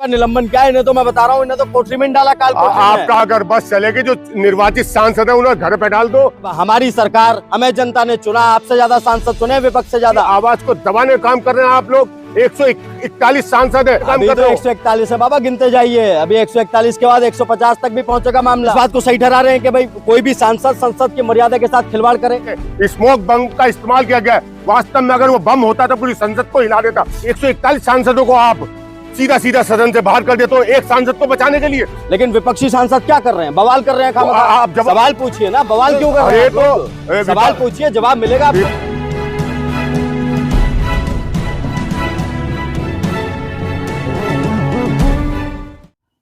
का निलंबन क्या है, इन्हें तो मैं बता रहा हूँ, इन्हें तो कोठरी में डाला काल कोठरी में। आपका अगर बस चलेगी, जो निर्वाचित सांसद है उन्हें घर पे डाल दो। हमारी सरकार, हमें जनता ने चुना, आपसे ज्यादा सांसद चुने, विपक्ष से ज्यादा। आवाज को दबाने का काम कर रहे हैं आप लोग। 141 सांसद है, काम अभी कर तो रहे हो। 141 है बाबा, गिनते जाइए। अभी 141 के बाद 150 तक भी पहुंचेगा मामला। इस बात को सही ठहरा रहे हैं कि भाई कोई भी सांसद संसद की मर्यादा के साथ खिलवाड़ करे। स्मोक बम का इस्तेमाल किया गया है। वास्तव में अगर वो बम होता तो पूरी संसद को हिला देता। 141 सांसदों को आप सीधा सीधा सदन से बाहर कर देते हो, एक सांसद को बचाने के लिए। लेकिन विपक्षी सांसद क्या कर रहे हैं? बवाल कर रहे हैं। खामखा। आप जवाब सवाल पूछिए ना, बवाल क्यों कर रहे हैं? तो सवाल पूछिए, जवाब मिलेगा आपको।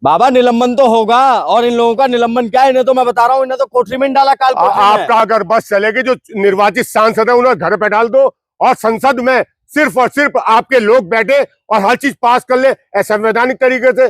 बाबा निलंबन तो होगा, और इन लोगों का निलंबन क्या है, इन्हें तो मैं बता रहा हूँ, इन्हें तो कोठरी में डाला काल कोठरी में। आपका अगर बस चलेगी, जो निर्वाचित सांसद है उन्हें घर पे डाल दो, और संसद में सिर्फ और सिर्फ आपके लोग बैठे और हर चीज पास कर ले असंवैधानिक तरीके से।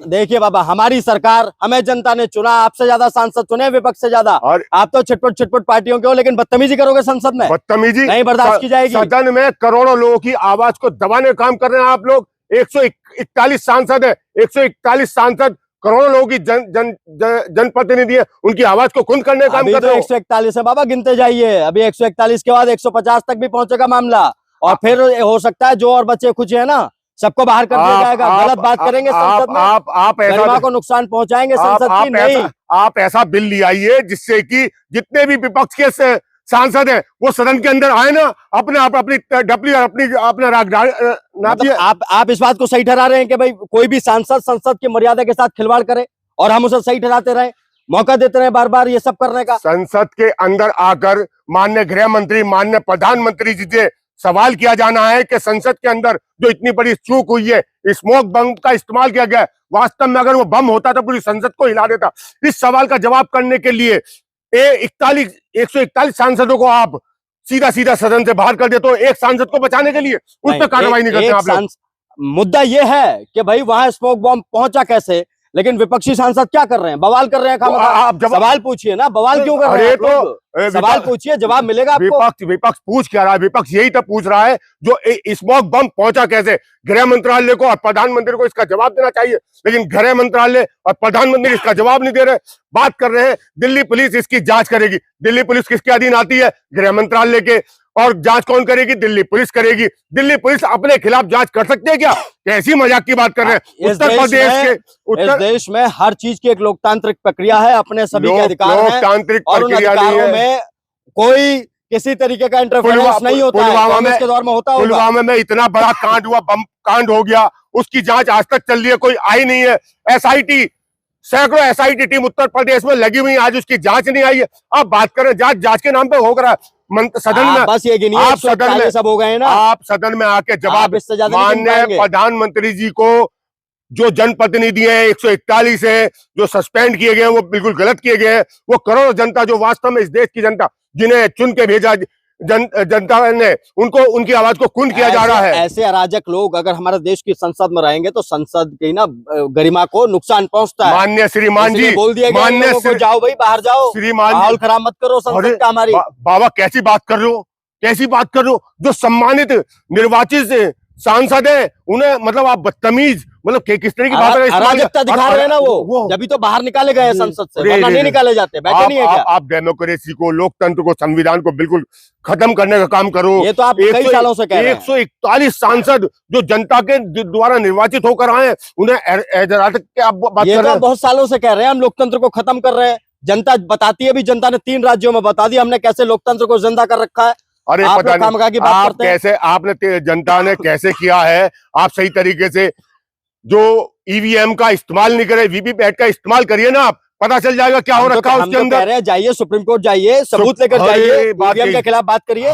देखिए बाबा, हमारी सरकार, हमें जनता ने चुना, आपसे ज्यादा सांसद चुने, विपक्ष से ज्यादा। और आप तो छिटपुट पार्टियों के हो, लेकिन बदतमीजी करोगे संसद में, बदतमीजी नहीं बर्दाश्त की जाएगी। सदन में करोड़ों लोगों की आवाज को दबाने का काम कर रहे हैं आप लोग। 141 सांसद है, 141 सांसद करोड़ों लोगों की जनप्रतिनिधि है, उनकी आवाज को खुंद करने का काम कर रहे हो। 141 है बाबा, गिनते जाइए। अभी 141 के बाद 150 तक भी पहुंचेगा मामला, और फिर हो सकता है जो और बचे कुछ है ना, सबको बाहर कर दिया जाएगा। गलत बात करेंगे संसद में, आप गरिमा को नुकसान पहुंचाएंगे संसद की। नहीं, आप ऐसा बिल ले आइए जिससे कि जितने भी विपक्ष के सांसद हैं वो सदन के अंदर आए ना, अपने आप अपनी डपली और अपना राग नापिए। आप इस बात को सही ठहरा रहे हैं कि भाई कोई भी सांसद संसद की मर्यादा के साथ खिलवाड़ करे, और हम उसे सही ठहराते रहे, मौका देते रहे बार बार ये सब करने का। संसद के अंदर आकर माननीय गृह मंत्री, माननीय प्रधानमंत्री जी से सवाल किया जाना है कि संसद के अंदर जो इतनी बड़ी चूक हुई है, स्मोक बम का इस्तेमाल किया गया है, वास्तव में अगर वो बम होता तो पूरी संसद को हिला देता। इस सवाल का जवाब करने के लिए 141 सांसदों को आप सीधा सीधा सदन से बाहर कर देते हो, एक सांसद को बचाने के लिए उस पर कार्रवाई नहीं करते आप लोग। मुद्दा ये है कि भाई वहां स्मोक बम पहुंचा कैसे, लेकिन विपक्षी सांसद क्या कर रहे हैं? बवाल कर रहे हैं। आप सवाल पूछिए ना, बवाल क्यों कर रहे हैं? तो सवाल पूछिए, जवाब मिलेगा आपको। विपक्ष पूछ क्या रहा है? विपक्ष यही तो पूछ रहा है जो स्मोक बम पहुंचा कैसे। गृह मंत्रालय को और प्रधानमंत्री को इसका जवाब देना चाहिए, लेकिन गृह मंत्रालय और प्रधानमंत्री इसका जवाब नहीं दे रहे। बात कर रहे हैं दिल्ली पुलिस इसकी जांच करेगी। दिल्ली पुलिस किसके अधीन आती है? गृह मंत्रालय के। और जांच कौन करेगी? दिल्ली पुलिस करेगी। दिल्ली पुलिस अपने खिलाफ जांच कर सकती है क्या? कैसी मजाक की बात कर रहे हैं? उत्तर प्रदेश के इस देश में हर चीज की एक लोकतांत्रिक प्रक्रिया है, अपने सभी के अधिकार हैं, लोकतांत्रिक और उन अधिकारों में कोई किसी तरीके का इंटरफेरेंस नहीं होता है। कांग्रेस के दौर में होता होगा। पुलवामा में इतना बड़ा कांड हुआ, बम कांड हो गया, उसकी जांच आज तक चल रही है, कोई आई नहीं है। SIT, सैकड़ों SIT टीम उत्तर प्रदेश में लगी हुई, आज उसकी जांच नहीं आई है। आप बात करें जांच के नाम पे हो रहा है सदन में। बस ये गिनिए, आप सदन में सब हो गए ना। आप सदन में आके जवाब, माननीय प्रधानमंत्री जी को जो जनप्रतिनिधि है 141 है जो सस्पेंड किए गए हैं, वो बिल्कुल गलत किए गए हैं। वो करोड़ों जनता जो वास्तव में इस देश की जनता, जिन्हें चुन के भेजा जनता ने, उनको उनकी आवाज को कुंद किया जा रहा है। ऐसे अराजक लोग अगर हमारे देश की संसद में रहेंगे तो संसद की ना गरिमा को नुकसान पहुंचता है। माननीय श्रीमान जी, बोल दिया गया जाओ भाई बाहर जाओ, श्रीमान माहौल खराब मत करो संसद का। हमारी बाबा कैसी बात कर रहे हो? कैसी बात कर रहे हो? जो सम्मानित निर्वाचित सांसद है उन्हें मतलब आप बदतमीज, मतलब किस तरह की बात अराजकता दिखा रहे हैं ना वो जब तो बाहर निकाले गए संसद से, वरना नहीं निकाले जाते। बैठे नहीं है क्या? आप डेमोक्रेसी को, लोकतंत्र को, संविधान को बिल्कुल खत्म करने का काम करो। ये तो आप कई सालों से कह रहे हैं। 141 सांसद जो जनता के द्वारा निर्वाचित होकर आए, उन्हें अराजक के आप बात कर रहे हैं। बहुत सालों से कह रहे हैं हम लोकतंत्र को खत्म कर रहे हैं। जनता बताती है, भी जनता ने 3 राज्यों में बता दिया हमने कैसे लोकतंत्र को जिंदा कर रखा है। अरे पता नहीं आप कैसे, आपने जनता ने कैसे किया है। आप सही तरीके से जो EVM का इस्तेमाल नहीं करे, VVPAT का इस्तेमाल करिए ना, आप पता चल जाएगा क्या हो रखा है उसके अंदर। जाइए सुप्रीम कोर्ट, जाइए सबूत लेकर जाइए, EVM के खिलाफ बात करिए।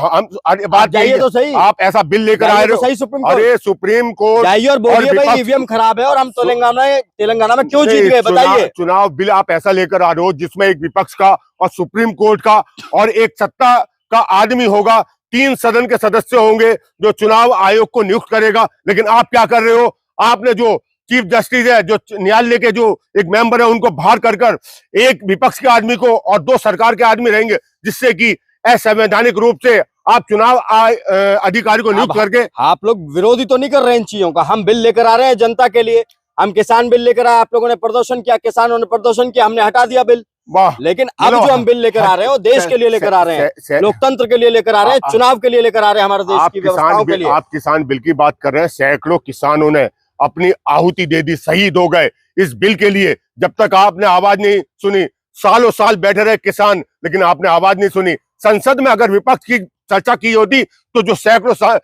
बात जाइए तो सही, आप ऐसा बिल लेकर आए हो सही सुप्रीम कोर्ट। अरे सुप्रीम कोर्ट जाइए और बोलिए भाई EVM खराब है और हम तेलंगाना में क्यों जीत गए, बताइए। चुनाव बिल आप ऐसा लेकर आ रहे हो जिसमें एक विपक्ष का और सुप्रीम कोर्ट का और एक सत्ता का आदमी होगा, 3 सदन के सदस्य होंगे जो चुनाव आयोग को नियुक्त करेगा। लेकिन आप क्या कर रहे हो? आपने जो चीफ जस्टिस है, जो न्यायालय के जो एक मेंबर है, उनको बाहर कर एक विपक्ष के आदमी को और 2 सरकार के आदमी रहेंगे, जिससे कि असंवैधानिक रूप से आप चुनाव अधिकारी को नियुक्त करके। आप लोग विरोधी तो नहीं कर रहे हैं इन चीजों का, हम बिल लेकर आ रहे हैं जनता के लिए। हम किसान बिल लेकर आए, आप लोगों ने प्रदर्शन किया, किसानों ने प्रदर्शन किया, हमने हटा दिया बिल। वाह, लेकिन अब जो हम बिल लेकर आ रहे हैं वो देश के लिए लेकर आ रहे हैं, लोकतंत्र के लिए लेकर आ रहे हैं, चुनाव के लिए लेकर आ रहे हैं, हमारे देश की व्यवस्थाओं के लिए। आप किसान बिल की बात कर रहे हैं, सैकड़ों किसानों ने अपनी आहुति दे दी, शहीद हो गए इस बिल के लिए। जब तक आपने आवाज नहीं सुनी, सालों साल बैठे रहे किसान, लेकिन आपने आवाज नहीं सुनी। संसद में अगर विपक्ष की चर्चा की होती तो जो सैकड़ों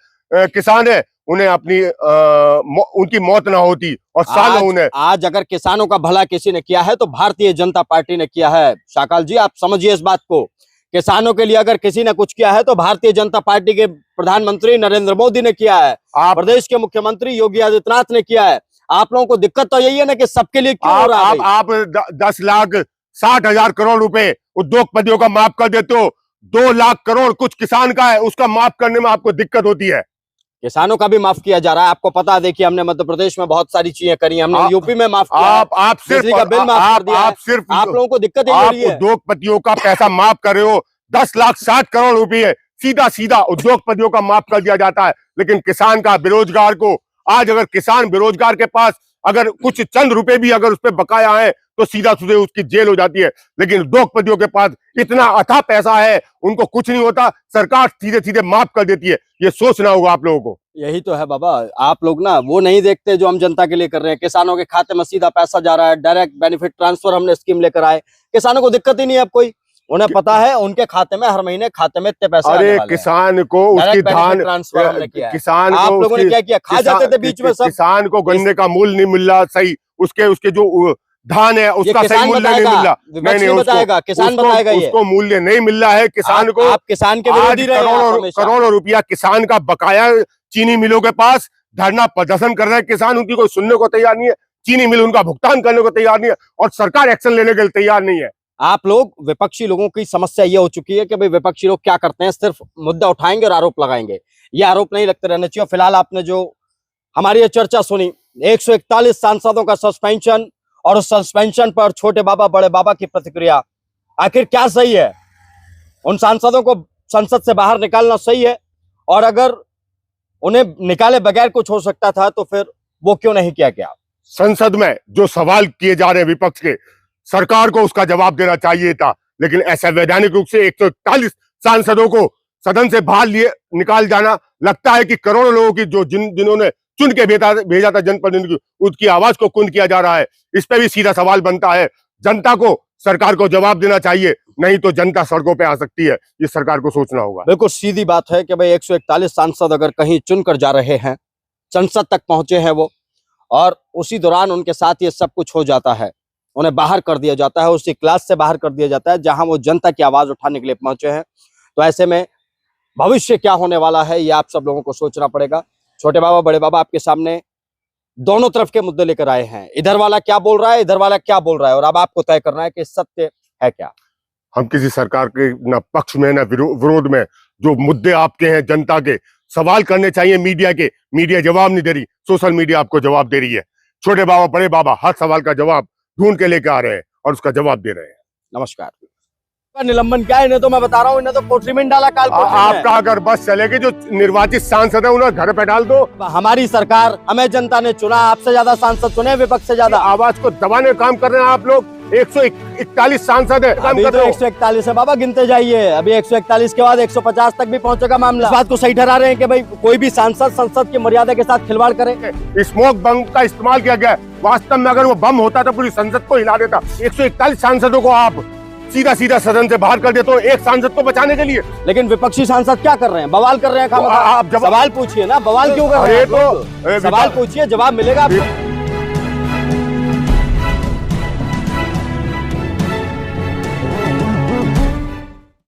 किसान है उन्हें अपनी उनकी मौत ना होती और सालों उन्हें। आज अगर किसानों का भला किसी ने किया है तो भारतीय जनता पार्टी ने किया है। शाकाल जी, आप समझिए इस बात को, किसानों के लिए अगर किसी ने कुछ किया है तो भारतीय जनता पार्टी के प्रधानमंत्री नरेंद्र मोदी ने किया है, प्रदेश के मुख्यमंत्री योगी आदित्यनाथ ने किया है। आप लोगों को दिक्कत तो यही है ना कि सबके लिए क्यों हो रहा है? आप 10,60,000 करोड़ रुपए उद्योगपतियों का माफ कर देते हो, 2 लाख करोड़ कुछ किसान का है, उसका माफ करने में आपको दिक्कत होती है। किसानों का भी माफ किया जा रहा है, आपको पता है। देखिए, हमने मध्य प्रदेश में बहुत सारी चीजें करी, हमने यूपी में माफ किया, आप सिर्फ का बिल माफ कर दिया, आप लोगों को दिक्कत यही हो रही है। उद्योगपतियों का पैसा माफ कर रहे हो, 10,60,000 रुपए सीधा उद्योगपतियों का माफ कर दिया जाता है, लेकिन किसान का, बेरोजगार को, आज अगर किसान बेरोजगार के पास अगर कुछ चंद रुपए भी अगर उस पर बकाया है तो सीधा सीधे उसकी जेल हो जाती है। लेकिन उद्योगपतियों के पास इतना अथाह पैसा है, उनको कुछ नहीं होता, सरकार सीधे सीधे माफ कर देती है। ये सोचना होगा आप लोगों को। यही तो है बाबा, आप लोग ना वो नहीं देखते जो हम जनता के लिए कर रहे हैं। किसानों के खाते में सीधा पैसा जा रहा है, डायरेक्ट बेनिफिट ट्रांसफर हमने स्कीम लेकर आए, किसानों को दिक्कत ही नहीं है। अब कोई, उन्हें पता है उनके खाते में हर महीने खाते में इतने पैसे आने वाले हैं। किसान को उसकी धान ट्रांसफर हमने किया, किसान आप लोगों ने क्या किया? खा जाते थे बीच में सब। किसान को गन्ने का मूल्य नहीं मिल रहा सही, उसके जो धान है उसका सही मूल्य नहीं मिल रहा। नहीं बताएगा, किसान बताएगा, उसको मूल्य नहीं मिल रहा है किसान को। आप किसान के विरोधी रहे हैं। करोड़ों रुपया किसान का बकाया चीनी मिलों के पास, धरना प्रदर्शन कर रहे हैं किसान, उनकी कोई सुनने को तैयार नहीं है। चीनी मिल उनका भुगतान करने को तैयार नहीं है और सरकार एक्शन लेने के लिए तैयार नहीं है। आप लोग, विपक्षी लोगों की समस्या ये हो चुकी है कि भाई विपक्षी लोग क्या करते हैं, सिर्फ मुद्दा उठाएंगे और आरोप लगाएंगे। ये आरोप नहीं लगते रहने चाहिए। फिलहाल आपने जो हमारी ये चर्चा सुनी, 141 सांसदों का सस्पेंशन और उस सस्पेंशन पर छोटे बाबा बड़े बाबा की प्रतिक्रिया, आखिर क्या सही है? उन सांसदों को संसद से बाहर निकालना सही है? और अगर उन्हें निकाले बगैर कुछ हो सकता था तो फिर वो क्यों नहीं किया गया? संसद में जो सवाल किए जा रहे हैं विपक्ष के, सरकार को उसका जवाब देना चाहिए था, लेकिन असंवैधानिक रूप से 141 सांसदों को सदन से बाहर निकाल जाना, लगता है कि करोड़ों लोगों की जो जिन्होंने चुन के भेजा था जनप्रतिनिधि, उसकी आवाज को कुंद किया जा रहा है। इस पे भी सीधा सवाल बनता है, जनता को, सरकार को जवाब देना चाहिए, नहीं तो जनता सड़कों पे आ सकती है। ये सरकार को सोचना होगा। बिल्कुल सीधी बात है कि भाई 141 सांसद अगर कहीं चुनकर जा रहे हैं, संसद तक पहुंचे हैं वो, और उसी दौरान उनके साथ ये सब कुछ हो जाता है, उन्हें बाहर कर दिया जाता है, उसी क्लास से बाहर कर दिया जाता है जहां वो जनता की आवाज उठाने के लिए पहुंचे हैं, तो ऐसे में भविष्य क्या होने वाला है ये आप सब लोगों को सोचना पड़ेगा। छोटे बाबा बड़े बाबा आपके सामने दोनों तरफ के मुद्दे लेकर आए हैं, इधर वाला क्या बोल रहा है, इधर वाला क्या बोल रहा है, और अब आपको तय करना है कि सत्य है क्या। हम किसी सरकार के ना पक्ष में ना विरोध में, जो मुद्दे आपके हैं जनता के, सवाल करने चाहिए मीडिया के। मीडिया जवाब नहीं दे रही, सोशल मीडिया आपको जवाब दे रही है। छोटे बाबा बड़े बाबा हर सवाल का जवाब ढूंढ के लेकर आ रहे हैं और उसका जवाब दे रहे हैं। नमस्कार। निलंबन क्या है, इन्हें तो मैं बता रहा हूँ, इन्हें तो कोठरी में डाला काल। आपका अगर बस चलेगी, जो निर्वाचित सांसद है उन्हें घर पे डाल दो। हमारी सरकार, हमें जनता ने चुना, आपसे ज्यादा सांसद चुने, विपक्ष से ज्यादा। आवाज को दबाने का काम कर रहे हैं आप लोग। 141 सांसद है, अभी तो 141 है बाबा, गिनते जाइए। अभी 141 के बाद 150 तक भी पहुंचेगा मामला। इस बात को सही ठहरा रहे हैं कि भाई कोई भी सांसद संसद की मर्यादा के साथ खिलवाड़ करे। स्मोक बम का इस्तेमाल किया गया, वास्तव में अगर वो बम होता तो पूरी संसद को हिला देता। 141 सांसदों को आप सीधा सदन से बाहर कर देते हो एक सांसद को बचाने के लिए। लेकिन विपक्षी सांसद क्या कर रहे हैं? बवाल कर रहे हैं। आप सवाल पूछिए ना, बवाल क्यों कर रहे हैं? तो सवाल पूछिए, जवाब मिलेगा आपको।